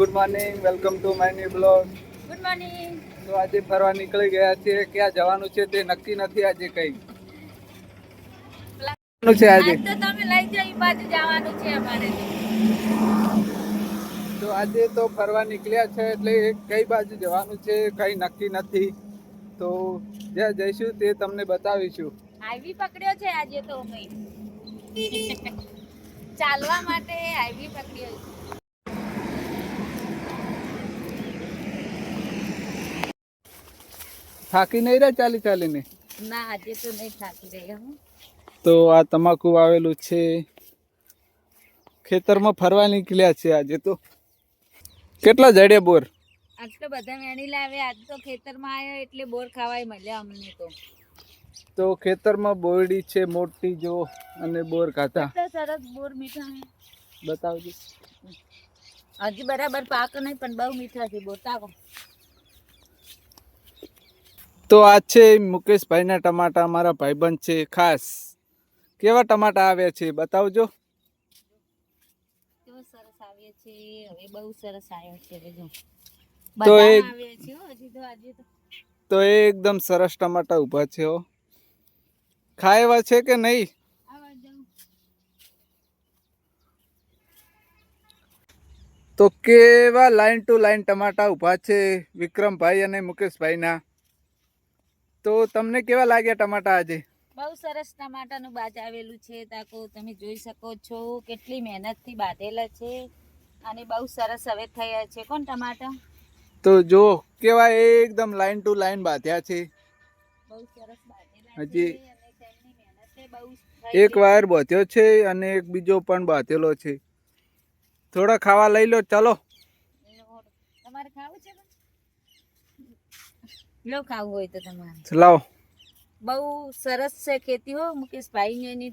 Good morning, welcome to my new blog. Good morning. તો આજે ફરવા નીકળી ગયા છીએ. ક્યાં જવાનું છે તે નક્કી નથી આજે કઈ. છે આજે આજ તો તમે લઈ જાઓ, ઈ બાજુ જવાનું છે અમારે. તો આજે તો ફરવા નીકળ્યા છે એટલે કઈ બાજુ જવાનું છે કઈ નક્કી નથી. તો જ્યાં જઈશું તે તમને બતાવીશું. હાઈવી પકડ્યો છે આજે તો અમે ચાલવા માટે હાઈવી પકડ્યો છે. થાકી નહીં રહ્યા ચાલી ચાલીને? ના, આજે તો નહીં થાકી રહી હું. તો આ તમાકુ આવેલું છે, ખેતરમાં ફરવા નીકળ્યા છે આજે તો. કેટલા જડ્યા બોર? આજ તો બધા વેણી લાવે. આજ તો ખેતરમાં આવ્યો એટલે બોર ખાવાય મળ્યા અમને તો ખેતરમાં બોરડી છે મોટી જો, અને બોર ખાતા. સરસ બોર મીઠા છે. બતાવજો. હજી બરાબર પાક નહીં પણ બહુ મીઠા છે બોર. તાકો તો આ છે મુકેશભાઈના ટમાટા, અમારા ભાઈબંધ છે ખાસ. કેવા ટમાટા આવ્યા છે બતાવજો. કેવો સરસ આવ્યો છે. હવે બહુ સરસ આવ્યો છે. જો તો બધા આવ્યા છે હજી તો. આજે તો એકદમ સરસ ટમાટા ઊભા છે હો. ખાય એવા છે કે નહીં? તો કેવા લાઈન ટુ લાઈન ટમાટા ઊભા છે વિક્રમભાઈ અને મુકેશભાઈના. તો તમને કેવા લાગ્યા ટમાટા આજે? બહુ સરસ ટમાટાનું બાજ આવેલું છે. તાકો તમે જોઈ શકો છો કેટલી મહેનતથી બાંધેલા છે અને બહુ સરસ હવે થયા છે. કોણ ટમાટા તો જો કેવા એકદમ લાઈન ટુ લાઈન બાંધ્યા છે. બહુ સરસ બાંધેલા હજી છે અને તેમની મહેનતે બહુ એક વાયર બાંધ્યો છે અને એક બીજો પણ બાંધેલો છે. થોડા ખાવા લઈ લો, ચાલો. તમારે ખાવું છે? લો, ખાવું હોય તો તમારે લાવો. બહુ સરસ છે ખેતી હો મુકેશભાઈ ને એની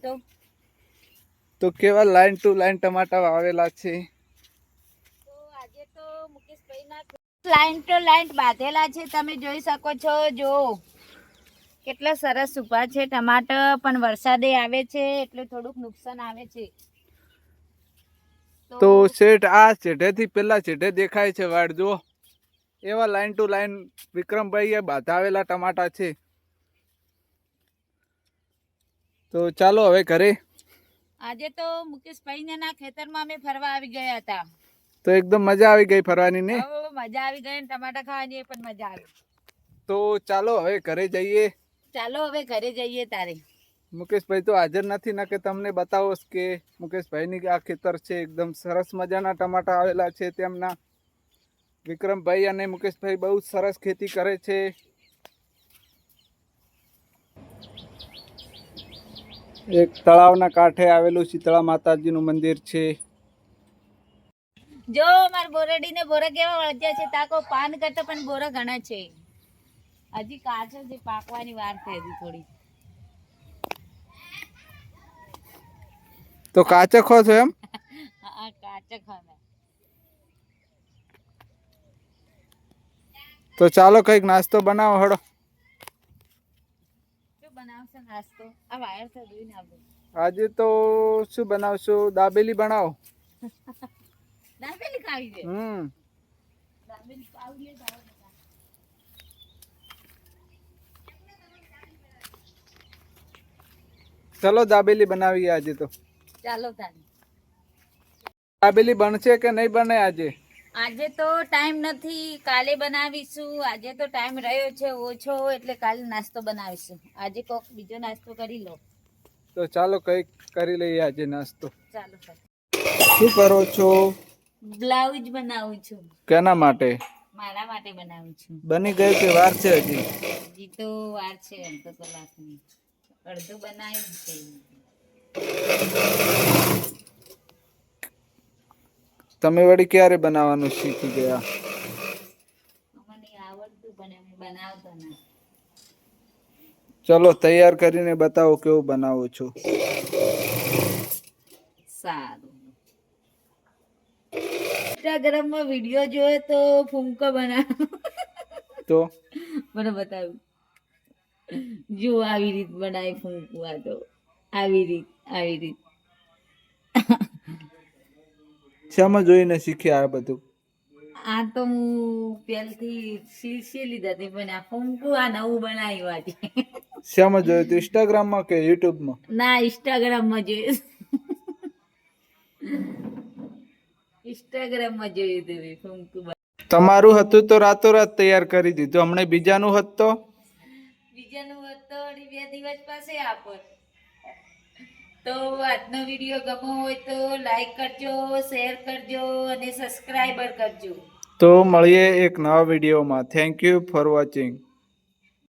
તો કેવા લાઈન ટુ લાઈન ટમાટા વાવેલા છે. તો આજે તો મુકેશભાઈ ના લાઈન ટુ લાઈન બાંધેલા છે. તમે જોઈ શકો છો. જો કેટલા સરસ ઊભા છે ટમાટર. પણ વરસાદે આવે છે એટલે થોડુંક નુકસાન આવે છે. તો શેઠ આ શેઠેથી પેલા શેઠે દેખાય છે વાડ જો. એવા લાઈન ટુ લાઈન વિક્રમભાઈએ બાંધાવેલા ટમાટા છે. તો ચાલો હવે ઘરે. આજે તો મુકેશભાઈ ના ખેતરમાં અમે ફરવા આવી ગયા હતા. તો એકદમ મજા આવી ગઈ ફરવાની ને? મજા આવી ગઈ. ટમાટા ખાવાની પણ મજા આવી. તો ચાલો હવે ઘરે જઈએ. ચાલો હવે ઘરે જઈએ તારે. મુકેશભાઈ તો હાજર નથી ને કે તમને બતાવો કે મુકેશભાઈની આ ખેતર છે. એકદમ સરસ મજાના ટમાટા આવેલા છે તેમના. વિક્રમભાઈ અને મુકેશભાઈ બહુ સરસ ખેતી કરે છે. એક તળાવના કાંઠે આવેલું શીતળા માતાજીનું મંદિર છે. જો માર બોરડી ને બોરા કેવા વળગ્યા છે. તાકો પાન કરતા પણ બોરા ઘણા છે. હજી કાચો છે, પાકવાની વાર છે હજી થોડી. તો કાચો ખો છો એમ? હા, કાચો ખાના. તો ચાલો કઈક નાસ્તો બનાવો હડો. શું બનાવશો નાસ્તો? આ વાયર તો જોઈને આવજો. આજે તો શું બનાવશું? દાબેલી બનાવો. દાબેલી ખાવી છે? દાબેલી ખાવી લે. ચલો દાબેલી બનાવીએ આજે તો. ચાલો તારે. દાબેલી બનશે કે નહીં બને આજે? આજે તો ટાઈમ નથી, કાલે બનાવીશું. આજે તો ટાઈમ રહ્યો છે ઓછો એટલે કાલે નાસ્તો બનાવીશું. આજે કોક બીજો નાસ્તો કરી લો. તો ચાલો કઈક કરી લઈએ આજે નાસ્તો. ચાલો. શું કરો છો? બ્લાઉઝ બનાવું છું. કેના માટે? મારા માટે બનાવું છું. બની ગયું કે વાર છે હજી? હજી તો વાર છે. અડધો કલાકની. અડધું બનાવ્યું છે. તમે વળી ક્યારે બનાવવાનું શીખી ગયા? મને આવડતું પણ અમે બનાવતો ના. ચલો તૈયાર કરીને બતાવો કેવું બનાવો છો. સારું. ઇન્સ્ટાગ્રામમાં વિડીયો જોયો તો ફૂમકો બનાવ તો મને બતાવ્યું. જો આવી રીત બનાવી ફૂમકો. આ તો આવી રીત શામાં જોઈને શીખ્યા આ બધું? આ તો હું પહેલથી શીશી લીધા હતી પણ આ ફૂંકું આ નવું બનાવ્યું આજે શેમાં જોયું હતું, ઇન્સ્ટાગ્રામમાં કે યુટ્યુબમાં? ના ઇન્સ્ટાગ્રામમાં જોયું ઇન્સ્ટાગ્રામમાં જોયું હતું મેં ફૂંકું તમારું હતું તો રાતોરાત તૈયાર કરી દીધું, હમણાં બીજાનું હોત તો? બીજાનું હોત તો વળી 2 દિવસ પાસે આપત. તો આજનો વિડીયો ગમો હોય તો લાઈક કરજો, શેર કરજો અને સબસ્ક્રાઈબર કરજો. તો મળીએ એક નવા વિડીયોમાં. Thank you for watching.